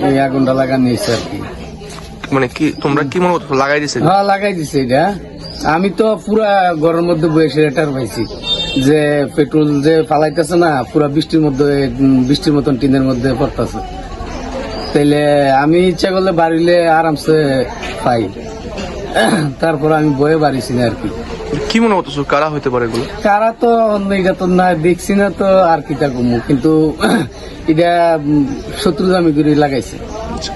এই আগুনটা লাগানো হয়েছে আর কি। মানে কি তোমরা কি মনে করছো লাগাই দিছে? হ্যাঁ লাগাই দিছে এটা। আমি তো পুরা ঘরের মধ্যে বসে রেটার পাইছি যে পেট্রোল যে ফালাইতেছে না পুরা বৃষ্টির মধ্যে বৃষ্টির মতন টিনের মধ্যে পড়তেছে। তাইলে আমি ইচ্ছা করলে বাড়িলে আরামসে পাই, তারপর আমি বয়ে বাড়িছি না আর কি। কি মনে করছো কারা হইতে পারে এগুলো? কারা তো এটা তো না দেখছি না তো আর কি তা কমু, কিন্তু এটা শত্রু দামি করে লাগাইছে।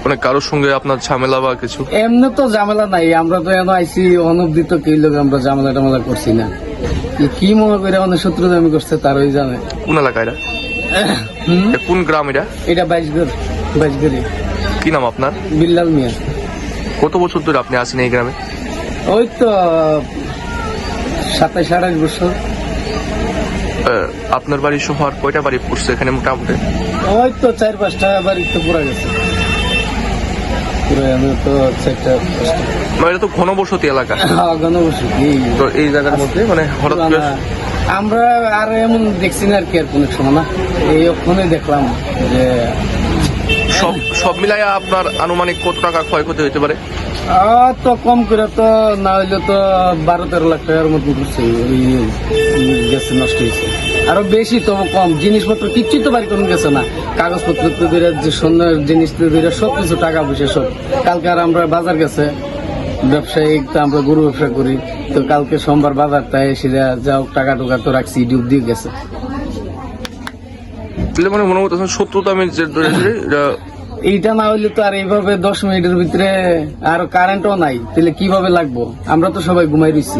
মানে কারোর সঙ্গে আপনার ঝামেলা বা কিছু? এমনি তো ঝামেলা নাই, আমরা তো এনে আইসি অনবধি তো কেউ লোক আমরা ঝামেলা টামেলা করছি না। কি মনে করে অনেক শত্রু দামি করছে তারই জানে। কোন এলাকা এটা? কোন গ্রাম এটা? এটা বাইশগড়ি। কি নাম আপনার? বিল্লাল মিয়া। কত বছর ধরে আপনি আছেন এই গ্রামে? ওই তো 27-28 বছর। আপনার বাড়ি সহ আর কয়টা বাড়ি পড়ছে এখানে মোটামুটি? ওই তো 4-5টা বাড়ি তো পুরা গেছে। মানে এটা তো ঘনবসতি এলাকা। ঘনবসতি। তো এই জায়গার মধ্যে মানে হঠাৎ করে আমরা আর এমন দেখছি না আর কি, আর কোন সময় না এই ওখানে দেখলাম যে সব মিলাই আপনার আনুমানিক কত টাকা ক্ষয়ক্ষতি হইতে পারে? তো কম করে তো না হইলে তো 12-13 লাখ টাকার মতো করছে গেছে, নষ্ট হয়েছে। আরো বেশি তো কম, জিনিসপত্র কিচ্ছু তো বাড়ি কোনো গেছে না, কাগজপত্র তো ধরে যে সোনার জিনিস তো ধরে সবকিছু টাকা পয়সা সব। কালকে আর আমরা বাজার গেছে ব্যবসায়িক, তো আমরা গরু ব্যবসা করি, তো কালকে সোমবার বাজার তাই সেটা যাও টাকা টুকা তো রাখছি ডিউব দিয়ে গেছে। মানে মনে করতেছেন শত্রুতা আমি এইটা না হইলে তো আর এইভাবে 10 মিনিটের ভিতরে আর কারেন্টও নাই, তাহলে কিভাবে লাগবো? আমরা তো সবাই ঘুমাই রইছি।